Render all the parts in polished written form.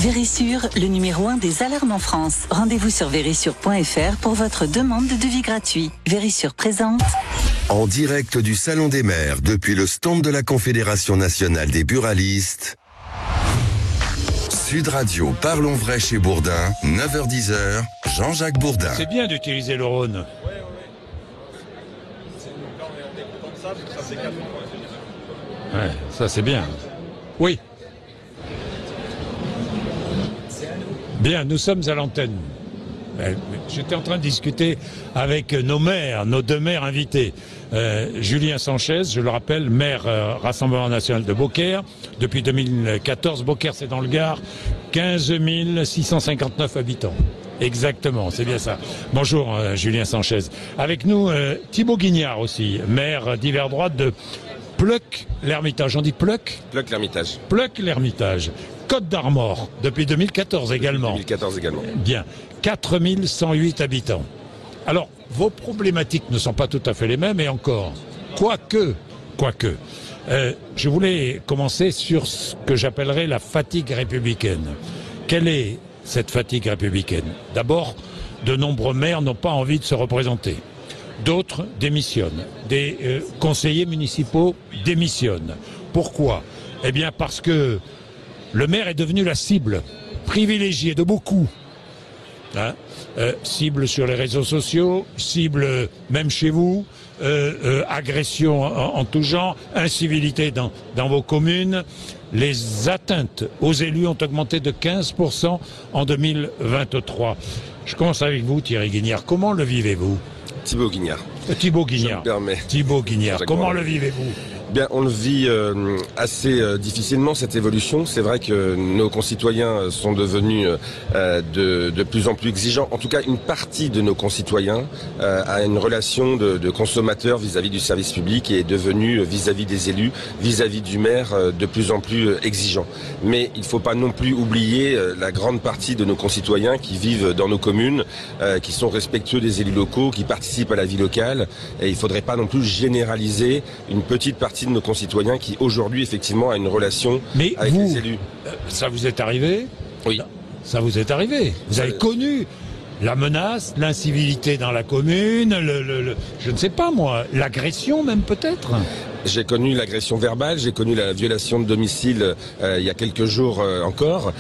Vérissure, le numéro 1 des alarmes en France. Rendez-vous sur vérissure.fr pour votre demande de devis gratuit. Vérissure présente. En direct du Salon des maires, depuis le stand de la Confédération nationale des buralistes, Sud Radio, Parlons vrai chez Bourdin, 9h-10h, Jean-Jacques Bourdin. C'est bien d'utiliser le Rhône. Ouais, ça c'est bien. Oui. Bien, nous sommes à l'antenne. J'étais en train de discuter avec nos maires, nos deux maires invités. Julien Sanchez, je le rappelle, maire Rassemblement National de Beaucaire. Depuis 2014, Beaucaire c'est dans le Gard, 15 659 habitants. Exactement, c'est bien ça. Bonjour Julien Sanchez. Avec nous Thibaut Guignard aussi, maire d'hiver droite de Pleuc-l'Hermitage. On dit Pleuc ? Pleuc-l'Hermitage. Pleuc-l'Hermitage. Côte d'Armor, depuis 2014 également. 2014 également. Bien, 4108 habitants. Alors, vos problématiques ne sont pas tout à fait les mêmes, et encore, quoique. Je voulais commencer sur ce que j'appellerais la fatigue républicaine. Quelle est cette fatigue républicaine ? D'abord, de nombreux maires n'ont pas envie de se représenter. D'autres démissionnent. Des conseillers municipaux démissionnent. Pourquoi ? Eh bien parce que le maire est devenu la cible privilégiée de beaucoup. Cible sur les réseaux sociaux, cible même chez vous, agression en tout genre, incivilité dans vos communes. Les atteintes aux élus ont augmenté de 15% en 2023. Je commence avec vous, Thierry Guignard. Comment le vivez-vous ? Thibaut Guignard. Thibaut Guignard. Je me permets. Thibaut Guignard. Comment le vivez-vous ? Bien, on le vit assez difficilement, cette évolution. C'est vrai que nos concitoyens sont devenus de plus en plus exigeants. En tout cas, une partie de nos concitoyens a une relation de consommateur vis-à-vis du service public et est devenue vis-à-vis des élus, vis-à-vis du maire, de plus en plus exigeant. Mais il ne faut pas non plus oublier la grande partie de nos concitoyens qui vivent dans nos communes, qui sont respectueux des élus locaux, qui participent à la vie locale. Et il ne faudrait pas non plus généraliser une petite partie de nos concitoyens qui aujourd'hui effectivement a une relation avec les élus. Ça vous est arrivé ? Oui. Ça vous est arrivé. Vous avez connu la menace, l'incivilité dans la commune, je ne sais pas moi, l'agression même peut-être ? J'ai connu l'agression verbale, j'ai connu la violation de domicile il y a quelques jours encore,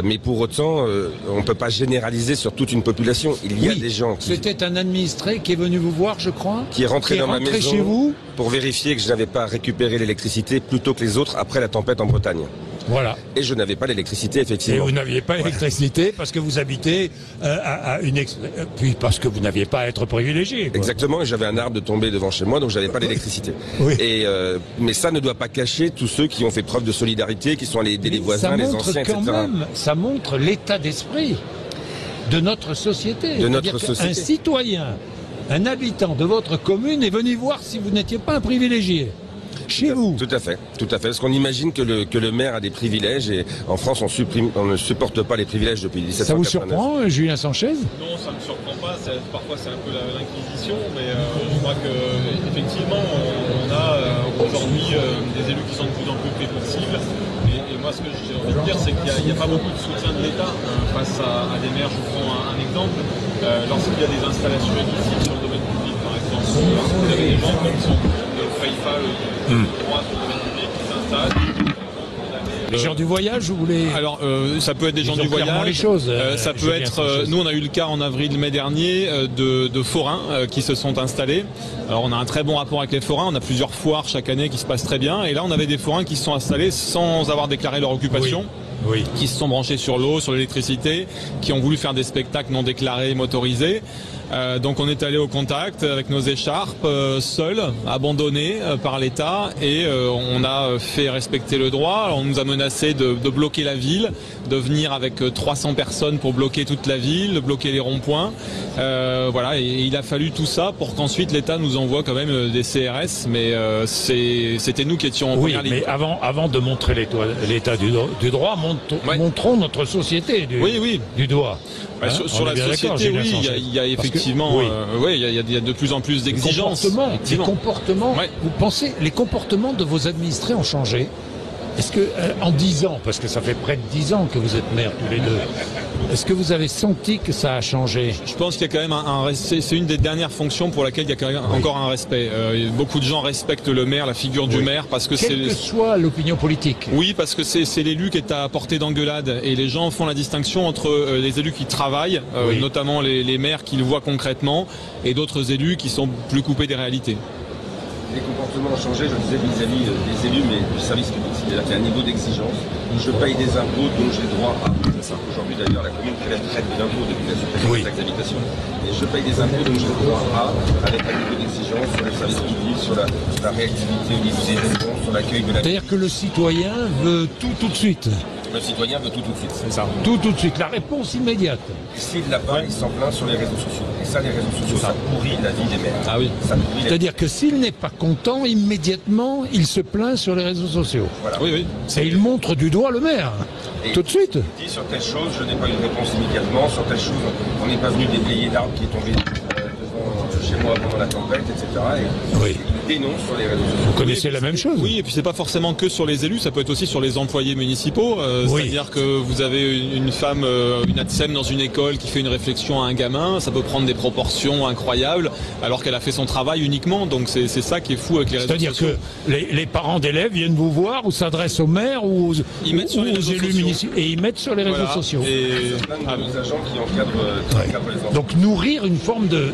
mais pour autant, on ne peut pas généraliser sur toute une population. Il y a des gens qui... C'était un administré qui est venu vous voir, je crois, qui est rentré dans ma maison chez vous pour vérifier que je n'avais pas récupéré l'électricité plus tôt que les autres après la tempête en Bretagne. Voilà. Et je n'avais pas l'électricité, effectivement. Et vous n'aviez pas l'électricité parce que vous habitez puis parce que vous n'aviez pas à être privilégié. Quoi. Exactement, et j'avais un arbre de tomber devant chez moi, donc j'avais pas l'électricité. Oui. Mais ça ne doit pas cacher tous ceux qui ont fait preuve de solidarité, qui sont les voisins, les anciens, etc. Ça montre l'état d'esprit de notre société. De notre société. Un citoyen, un habitant de votre commune est venu voir si vous n'étiez pas un privilégié. Chez vous. Tout à fait. Parce qu'on imagine que le maire a des privilèges et en France on ne supporte pas les privilèges depuis 1789. Ça vous surprend, Julien Sanchez ? Non, ça ne me surprend pas. Parfois c'est un peu l'inquisition, mais je crois qu'effectivement on a aujourd'hui des élus qui sont de plus en plus flexibles. Et moi ce que j'ai envie de dire c'est qu'il n'y a pas beaucoup de soutien de l'État face à des maires. Je vous prends un exemple. Lorsqu'il y a des installations illicites sur le domaine public par exemple, vous avez des gens qui sont FIFA droit sur le domaine public qui s'installent. Les gens du voyage, vous voulez... Alors, ça peut être des gens du voyage. Les choses, ça peut être... nous, on a eu le cas en avril-mai dernier de forains qui se sont installés. Alors, on a un très bon rapport avec les forains. On a plusieurs foires chaque année qui se passent très bien. Et là, on avait des forains qui se sont installés sans avoir déclaré leur occupation. Oui. Qui se sont branchés sur l'eau, sur l'électricité, qui ont voulu faire des spectacles non déclarés, motorisés. Donc on est allé au contact avec nos écharpes, seuls, abandonnés par l'État, et on a fait respecter le droit. Alors, on nous a menacé de bloquer la ville, de venir avec 300 personnes pour bloquer toute la ville, de bloquer les ronds-points. Voilà, et il a fallu tout ça pour qu'ensuite l'État nous envoie quand même des CRS, mais c'était nous qui étions en première ligne. Mais avant de montrer l'état du droit, montrons notre société du doigt. Sur la société, oui, il y a effectivement, il y a de plus en plus d'exigences. Les comportements, vous pensez, les comportements de vos administrés ont changé? Est-ce que, en 10 ans, parce que ça fait près de 10 ans que vous êtes maire tous les deux, est-ce que vous avez senti que ça a changé? Je pense qu'il y a quand même c'est une des dernières fonctions pour laquelle il y a quand même encore un respect. Beaucoup de gens respectent le maire, la figure du maire, parce que quelle que soit l'opinion politique. Oui, parce que c'est l'élu qui est à portée d'engueulade, et les gens font la distinction entre les élus qui travaillent, notamment les maires qui le voient concrètement, et d'autres élus qui sont plus coupés des réalités. Les comportements ont changé, je disais, vis-à-vis des élus, mais du service public. C'est-à-dire qu'il y a un niveau d'exigence. Je paye des impôts dont j'ai droit à. Aujourd'hui, d'ailleurs, la commune prélève très peu d'impôts depuis la suppression des taxes d'habitation. Et je paye des impôts dont j'ai droit à, avec un niveau d'exigence sur les services publics, sur la réactivité au niveau des réponses, sur l'accueil de la. C'est-à-dire que le citoyen veut tout de suite. Le citoyen veut tout de suite. C'est ça. Tout de suite. La réponse immédiate. S'il l'a pas, il s'en plaint sur les réseaux sociaux. Et ça, les réseaux sociaux, ça pourrit la vie des maires. Ah oui. C'est-à-dire que s'il n'est pas content, immédiatement, il se plaint sur les réseaux sociaux. Voilà. Oui. Et il montre du doigt le maire. Et tout de suite. Il dit sur telle chose, je n'ai pas eu de réponse immédiatement. Sur telle chose, on n'est pas venu déblayer l'arbre qui est tombé devant chez moi pendant la tempête, etc. Et il dénonce sur les réseaux sociaux. Vous connaissez la même chose? Oui, et puis c'est pas forcément que sur les élus, ça peut être aussi sur les employés municipaux. C'est-à-dire que vous avez une femme, une ATSEM dans une école qui fait une réflexion à un gamin, ça peut prendre des proportions incroyables, alors qu'elle a fait son travail uniquement. Donc c'est ça qui est fou avec les réseaux sociaux. C'est-à-dire que les parents d'élèves viennent vous voir ou s'adressent aux maires ou aux élus municipaux et ils mettent sur les réseaux sociaux. Et plein de nos agents qui encadrent les enfants. Donc nourrir une forme de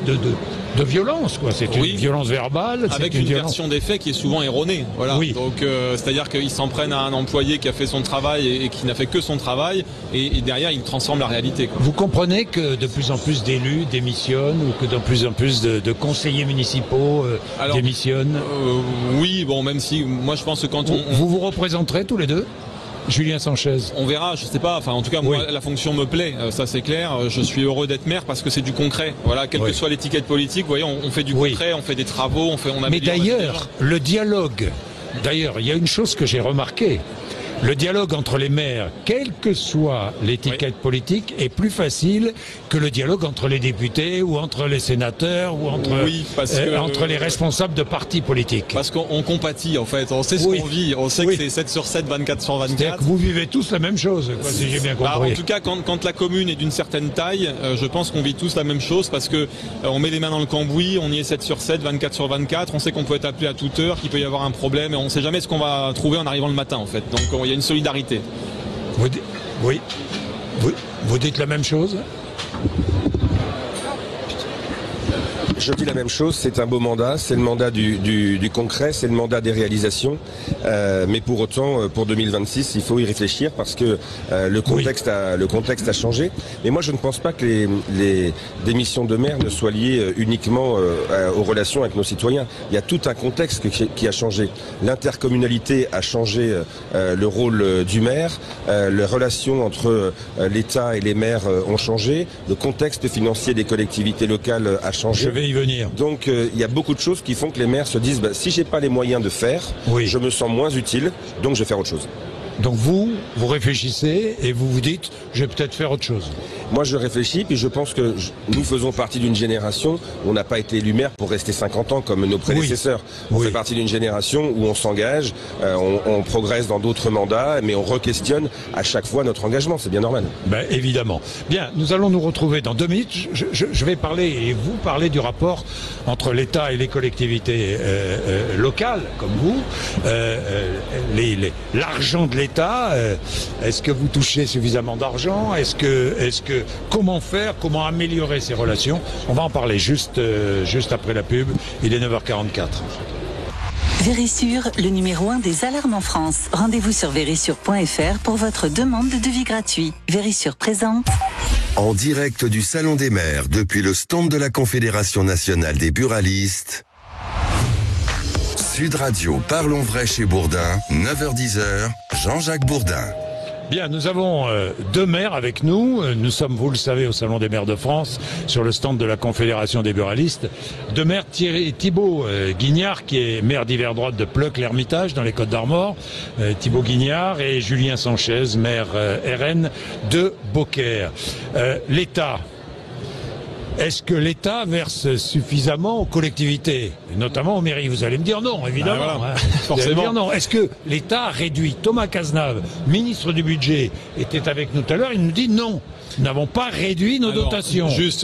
violence, quoi. C'est une violence verbale. Avec une version des faits qui est souvent erronée. Voilà. Oui. Donc c'est-à-dire qu'ils s'en prennent à un employé qui a fait son travail et qui n'a fait que son travail, et derrière ils transforment la réalité, quoi. Vous comprenez que de plus en plus d'élus démissionnent, ou que de plus en plus de conseillers municipaux démissionnent? Oui, bon, même si moi je pense que quand vous vous représenterez tous les deux? Julien Sanchez. On verra, je sais pas. Enfin, en tout cas, moi, la fonction me plaît. Ça, c'est clair. Je suis heureux d'être maire parce que c'est du concret. Voilà, quelle que soit l'étiquette politique, vous voyez, on fait du concret, on fait des travaux, on améliore. Mais d'ailleurs, le dialogue. D'ailleurs, il y a une chose que j'ai remarquée. Le dialogue entre les maires, quelle que soit l'étiquette politique, est plus facile que le dialogue entre les députés ou entre les sénateurs ou entre les responsables de partis politiques. Parce qu'on compatit, en fait. On sait ce qu'on vit. On sait que c'est 7 sur 7, 24 sur 24. C'est-à-dire que vous vivez tous la même chose, quoi, si j'ai bien compris. En tout cas, quand la commune est d'une certaine taille, je pense qu'on vit tous la même chose parce que on met les mains dans le cambouis, on y est 7 sur 7, 24 sur 24. On sait qu'on peut être appelé à toute heure, qu'il peut y avoir un problème, et on ne sait jamais ce qu'on va trouver en arrivant le matin, en fait. Donc, il y a une solidarité. Vous dites la même chose? Je dis la même chose, c'est un beau mandat, c'est le mandat du concret, c'est le mandat des réalisations, mais pour autant, pour 2026, il faut y réfléchir parce que le contexte a changé. Mais moi, je ne pense pas que les démissions de maire ne soient liées uniquement aux relations avec nos citoyens. Il y a tout un contexte qui a changé. L'intercommunalité a changé le rôle du maire, les relations entre l'État et les maires ont changé, le contexte financier des collectivités locales a changé. Je vais y venir. Donc il y a beaucoup de choses qui font que les maires se disent si j'ai pas les moyens de faire, je me sens moins utile, donc je vais faire autre chose. Donc vous réfléchissez et vous vous dites, je vais peut-être faire autre chose. Moi je réfléchis, puis je pense que nous faisons partie d'une génération où on n'a pas été élu maire pour rester 50 ans comme nos prédécesseurs. On fait partie d'une génération où on s'engage, on progresse dans d'autres mandats, mais on re-questionne à chaque fois notre engagement, c'est bien normal. Ben, évidemment. Bien, nous allons nous retrouver dans 2 minutes. Je vais parler, et vous parler du rapport entre l'État et les collectivités locales, comme vous. L'argent de l'État, est-ce que vous touchez suffisamment d'argent? Comment faire? Comment améliorer ces relations? On va en parler juste après la pub. Il est 9h44. Vérissure, le numéro 1 des alarmes en France. Rendez-vous sur vérissure.fr pour votre demande de devis gratuit. Vérissure présente. En direct du Salon des maires, depuis le stand de la Confédération nationale des buralistes. Sud Radio, Parlons Vrai chez Bourdin, 9h-10h, Jean-Jacques Bourdin. Bien, nous avons 2 maires avec nous. Nous sommes, vous le savez, au Salon des maires de France, sur le stand de la Confédération des buralistes. 2 maires, Thibaut Guignard, qui est maire d'hiver droite de Pleuc-l'Hermitage, dans les Côtes-d'Armor. Thibaut Guignard et Julien Sanchez, maire RN de Beaucaire. L'État est-ce que l'État verse suffisamment aux collectivités, et notamment aux mairies? Vous allez me dire non, évidemment. Voilà. Vous allez me Forcément. dire non. Est-ce que l'État a réduit? Thomas Cazenave, ministre du Budget, était avec nous tout à l'heure, il nous dit non. Nous n'avons pas réduit nos Alors, dotations. Juste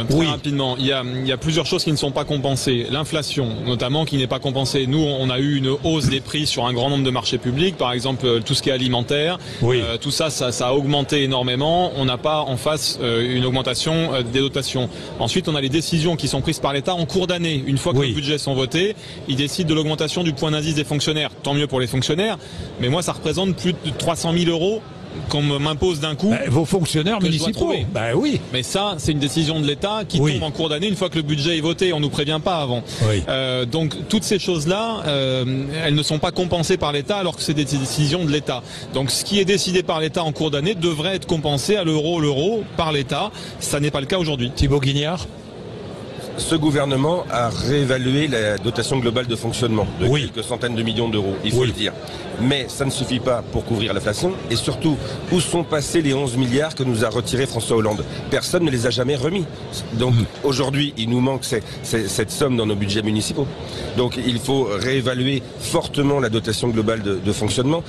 très rapidement, il y a plusieurs choses qui ne sont pas compensées. L'inflation, notamment, qui n'est pas compensée. Nous, on a eu une hausse des prix sur un grand nombre de marchés publics, par exemple tout ce qui est alimentaire. Oui. Tout ça a augmenté énormément. On n'a pas en face une augmentation des dotations. Ensuite, on a les décisions qui sont prises par l'État en cours d'année. Une fois que les budgets sont votés, ils décident de l'augmentation du point d'indice des fonctionnaires. Tant mieux pour les fonctionnaires, mais moi, ça représente plus de 300 000 euros qu'on m'impose d'un coup. Vos fonctionnaires que je dois municipaux. trouver. Oui. Mais ça, c'est une décision de l'État qui tombe en cours d'année une fois que le budget est voté. On nous prévient pas avant. Oui. Donc toutes ces choses-là, elles ne sont pas compensées par l'État alors que c'est des décisions de l'État. Donc ce qui est décidé par l'État en cours d'année devrait être compensé à l'euro par l'État. Ça n'est pas le cas aujourd'hui. Thibaut Guignard. Ce gouvernement a réévalué la dotation globale de fonctionnement de quelques centaines de millions d'euros, il faut le dire. Mais ça ne suffit pas pour couvrir l'inflation. Et surtout, où sont passés les 11 milliards que nous a retirés François Hollande? Personne ne les a jamais remis. Donc aujourd'hui, il nous manque cette somme dans nos budgets municipaux. Donc il faut réévaluer fortement la dotation globale de fonctionnement.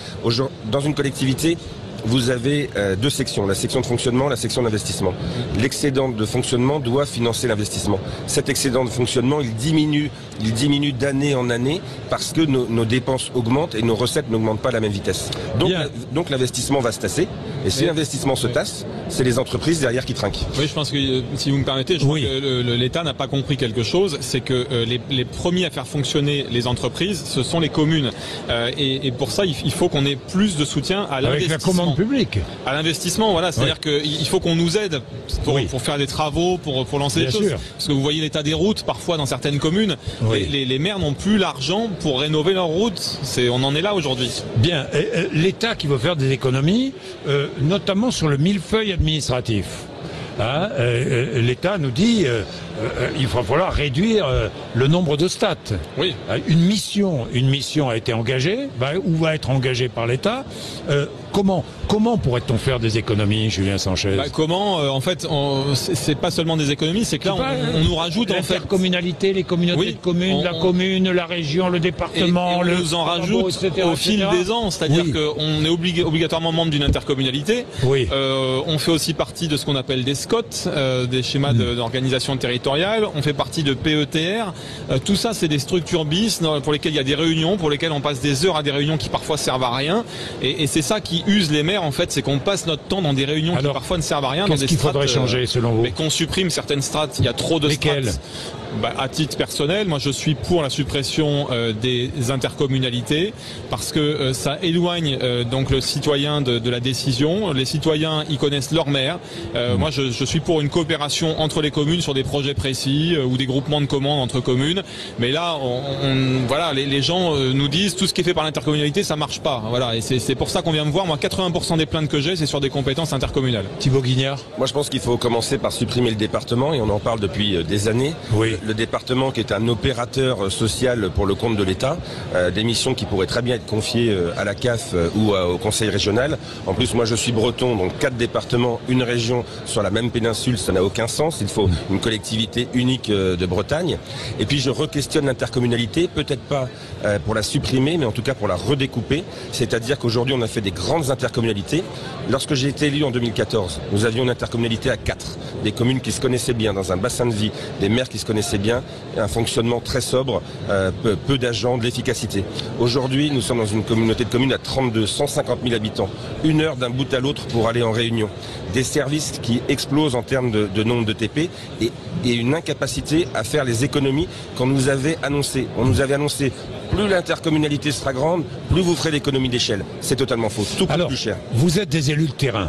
Dans une collectivité, vous avez deux sections, la section de fonctionnement, la section d'investissement. L'excédent de fonctionnement doit financer l'investissement. Cet excédent de fonctionnement, il diminue d'année en année parce que nos dépenses augmentent et nos recettes n'augmentent pas à la même vitesse. Donc l'investissement va se tasser. Et si l'investissement se tasse, c'est les entreprises derrière qui trinquent. Oui, je pense que, si vous me permettez, je crois que l'État n'a pas compris quelque chose, c'est que les premiers à faire fonctionner les entreprises, ce sont les communes. Et pour ça, il faut qu'on ait plus de soutien à l'investissement. Avec la commande publique. À l'investissement, voilà. C'est-à-dire qu'il faut qu'on nous aide pour faire des travaux, pour lancer des choses. Parce que vous voyez l'état des routes, parfois dans certaines communes, les maires n'ont plus l'argent pour rénover leurs routes. On en est là aujourd'hui. Bien. L'État qui veut faire des économies, notamment sur le millefeuille administratif. L'État nous dit il va falloir réduire le nombre de stats. Oui. Une mission a été engagée, ou va être engagée par l'État. Comment pourrait-on faire des économies, Julien Sanchez? En fait, c'est pas seulement des économies, c'est que là, on nous rajoute en fait l'intercommunalité, les communautés de communes, la commune, la région, le département, et on nous en rajoute au fil des ans, c'est-à-dire qu'on est obligatoirement membre d'une intercommunalité. On fait aussi partie de ce qu'on appelle des SCOT, des schémas d'organisation territoriale. On fait partie de PETR. Tout ça, c'est des structures bis pour lesquelles il y a des réunions, pour lesquelles on passe des heures à des réunions qui parfois servent à rien. Et c'est ça qui use les maires, en fait, c'est qu'on passe notre temps dans des réunions qui parfois ne servent à rien. Qu'est-ce qu'il faudrait changer, selon vous? Mais qu'on supprime certaines strates. Il y a trop de strates. À titre personnel, moi je suis pour la suppression des intercommunalités parce que ça éloigne donc le citoyen de la décision. Les citoyens, ils connaissent leur maire. Moi je suis pour une coopération entre les communes sur des projets précis ou des groupements de commandes entre communes. Mais là, les gens nous disent tout ce qui est fait par l'intercommunalité, ça marche pas. Voilà, et c'est pour ça qu'on vient me voir. Moi, 80% des plaintes que j'ai, c'est sur des compétences intercommunales. Thibaut Guignard. Moi, je pense qu'il faut commencer par supprimer le département et on en parle depuis des années. Le département qui est un opérateur social pour le compte de l'État, des missions qui pourraient très bien être confiées à la CAF ou au conseil régional. En plus, moi je suis breton, donc 4 départements, une région sur la même péninsule, ça n'a aucun sens. Il faut une collectivité unique de Bretagne. Et puis je re-questionne l'intercommunalité, peut-être pas pour la supprimer, mais en tout cas pour la redécouper. C'est-à-dire qu'aujourd'hui on a fait des grandes intercommunalités. Lorsque j'ai été élu en 2014, nous avions une intercommunalité à 4, des communes qui se connaissaient bien, dans un bassin de vie, des maires qui se connaissaient bien, un fonctionnement très sobre, peu d'agents, de l'efficacité. Aujourd'hui, nous sommes dans une communauté de communes à 32, 150 000 habitants. 1 heure d'un bout à l'autre pour aller en réunion. Des services qui explosent en termes de nombre de TP et une incapacité à faire les économies qu'on nous avait annoncées. On nous avait annoncé plus l'intercommunalité sera grande, plus vous ferez l'économie d'échelle. C'est totalement faux. Tout coûte plus cher. Vous êtes des élus de terrain.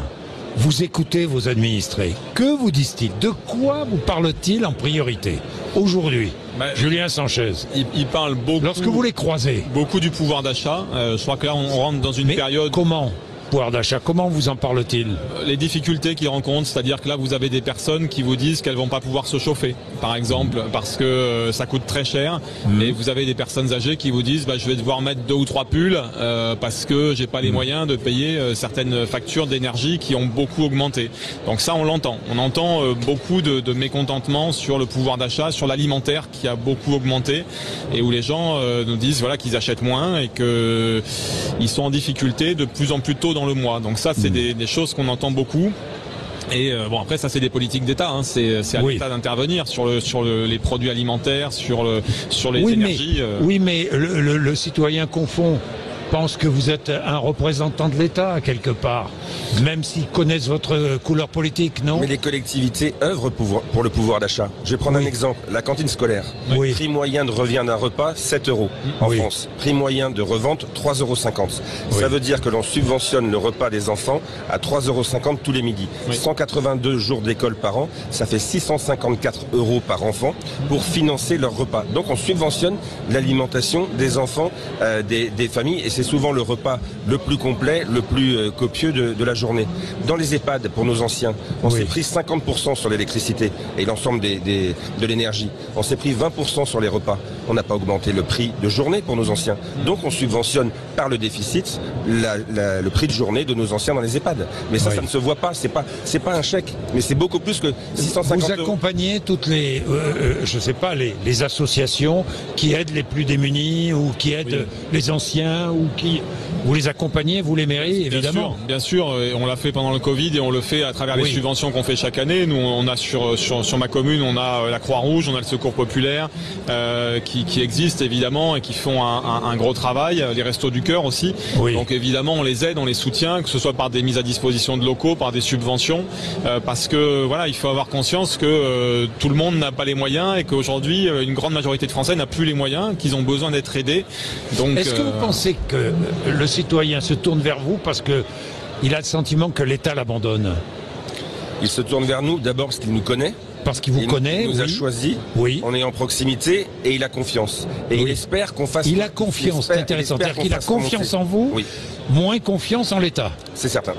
Vous écoutez vos administrés. Que vous disent-ils? De quoi vous parlent-ils en priorité aujourd'hui? Julien Sanchez. Il parle beaucoup. Lorsque vous les croisez. Beaucoup du pouvoir d'achat. Je crois que là, on rentre dans une période. Comment? pouvoir d'achat. Comment vous en parle-t-il? Les difficultés qu'ils rencontrent, c'est-à-dire que là vous avez des personnes qui vous disent qu'elles vont pas pouvoir se chauffer, par exemple, parce que ça coûte très cher. Et vous avez des personnes âgées qui vous disent je vais devoir mettre 2 ou 3 pulls parce que j'ai pas les moyens de payer certaines factures d'énergie qui ont beaucoup augmenté. Donc ça on l'entend. On entend beaucoup de mécontentement sur le pouvoir d'achat, sur l'alimentaire qui a beaucoup augmenté et où les gens nous disent qu'ils achètent moins et que ils sont en difficulté de plus en plus tôt dans le mois. Donc ça c'est des choses qu'on entend beaucoup. Et après ça c'est des politiques d'État, c'est à l'État d'intervenir sur les produits alimentaires, sur les énergies. Mais le citoyen confond, pense que vous êtes un représentant de l'État quelque part, même s'ils connaissent votre couleur politique, non? Mais les collectivités œuvrent pour le pouvoir d'achat. Je vais prendre un exemple, la cantine scolaire. Prix moyen de revient d'un repas, 7 € en France. Prix moyen de revente, 3,50 €. Ça veut dire que l'on subventionne le repas des enfants à 3,50 € tous les midis. 182 jours d'école par an, ça fait 654 € par enfant pour financer leur repas. Donc on subventionne l'alimentation des enfants, des familles, et c'est souvent le repas le plus complet, le plus copieux de la journée. Dans les EHPAD, pour nos anciens, on s'est pris 50% sur l'électricité et l'ensemble de l'énergie. On s'est pris 20% sur les repas. On n'a pas augmenté le prix de journée pour nos anciens. Donc on subventionne par le déficit le prix de journée de nos anciens dans les EHPAD. Mais ça ne se voit pas. C'est pas un chèque, mais c'est beaucoup plus que 650 €. Vous accompagnez toutes les, je sais pas, les associations qui aident les plus démunis ou qui aident les anciens ou vous les accompagnez, vous les mairies, évidemment. Bien sûr, et on l'a fait pendant le Covid et on le fait à travers les subventions qu'on fait chaque année. Nous, on a sur ma commune, on a la Croix-Rouge, on a le Secours Populaire qui existent évidemment et qui font un gros travail. Les Restos du Cœur aussi. Donc évidemment, on les aide, on les soutient, que ce soit par des mises à disposition de locaux, par des subventions, parce que il faut avoir conscience que tout le monde n'a pas les moyens et qu'aujourd'hui, une grande majorité de Français n'a plus les moyens, qu'ils ont besoin d'être aidés. Donc, est-ce que vous pensez que le citoyen se tourne vers vous parce que il a le sentiment que l'État l'abandonne? Il se tourne vers nous d'abord parce qu'il nous connaît. Parce qu'il vous connaît, il nous a choisi, on est en proximité et il a confiance. Et il espère qu'on fasse... Il a confiance, c'est intéressant. C'est-à-dire qu'il a confiance en vous, moins confiance en l'État. C'est certain.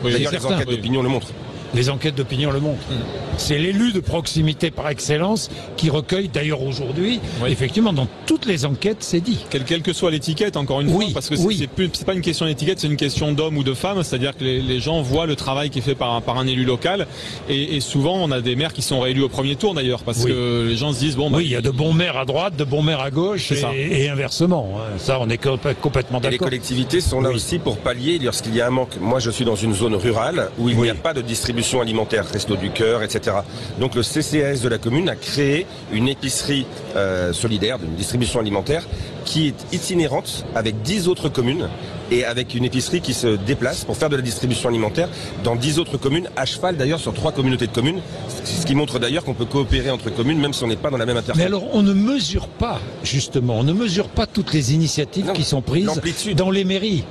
D'ailleurs, les enquêtes d'opinion le montrent. Les enquêtes d'opinion le montrent. C'est l'élu de proximité par excellence qui recueille, d'ailleurs aujourd'hui, effectivement, dans toutes les enquêtes, c'est dit. Quelle que soit l'étiquette, encore une fois, parce que c'est pas une question d'étiquette, c'est une question d'homme ou de femme, c'est-à-dire que les gens voient le travail qui est fait par un élu local, et souvent on a des maires qui sont réélus au premier tour d'ailleurs, parce que les gens se disent il y a de bons maires à droite, de bons maires à gauche, et inversement. Ça, on est complètement d'accord. Et les collectivités sont là aussi pour pallier lorsqu'il y a un manque. Moi, je suis dans une zone rurale où il n'y a pas de distribution alimentaire, Restos du Cœur, etc. Donc le CCAS de la commune a créé une épicerie solidaire, une distribution alimentaire qui est itinérante avec 10 autres communes et avec une épicerie qui se déplace pour faire de la distribution alimentaire dans 10 autres communes, à cheval d'ailleurs sur 3 communautés de communes, ce qui montre d'ailleurs qu'on peut coopérer entre communes même si on n'est pas dans la même interface. Mais alors on ne mesure pas, justement, on ne mesure pas toutes les initiatives qui sont prises dans les mairies,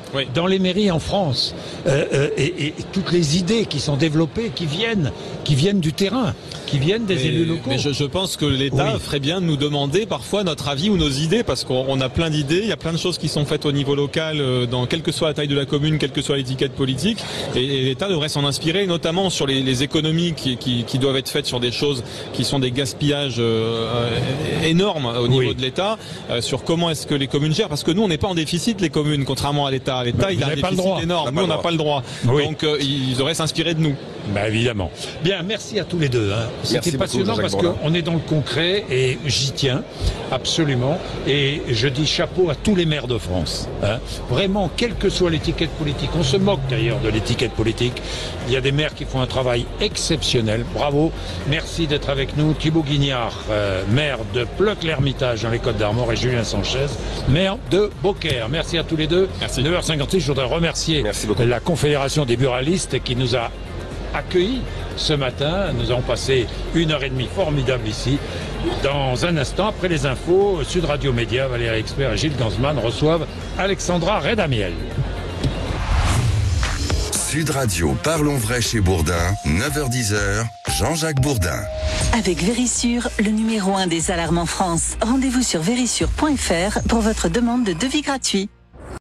en France, et toutes les idées qui sont développées, qui viennent du terrain, qui viennent des élus locaux. Mais je pense que l'État ferait bien de nous demander parfois notre avis ou nos idées, parce qu'on a plein d'idées, il y a plein de choses qui sont faites au niveau local, quelle que soit la taille de la commune, quelle que soit l'étiquette politique, et l'État devrait s'en inspirer, notamment sur les économies qui doivent être faites sur des choses qui sont des gaspillages énormes au niveau de l'État, sur comment est-ce que les communes gèrent, parce que nous on n'est pas en déficit les communes, contrairement à l'État. L'État il a un déficit énorme, nous on n'a pas le droit, donc ils devraient s'inspirer de nous. Évidemment. Bien, merci à tous les deux. C'était passionnant parce qu'on est dans le concret et j'y tiens absolument. Et je dis chapeau à tous les maires de France. Vraiment, quelle que soit l'étiquette politique, on se moque d'ailleurs de l'étiquette politique. Il y a des maires qui font un travail exceptionnel. Bravo. Merci d'être avec nous. Thibaut Guignard, maire de Pleuc-l'Hermitage dans les Côtes-d'Armor, et Julien Sanchez, maire de Beaucaire. Merci à tous les deux. Merci. 9h56, je voudrais remercier la Confédération des buralistes qui nous a accueillis ce matin. Nous avons passé 1h30 formidable ici. Dans un instant, après les infos, Sud Radio Média, Valérie Expert et Gilles Gansman reçoivent Alexandra Redamiel. Sud Radio, parlons vrai chez Bourdin, 9h-10h, Jean-Jacques Bourdin. Avec Vérissure, le numéro 1 des alarmes en France. Rendez-vous sur vérissure.fr pour votre demande de devis gratuit.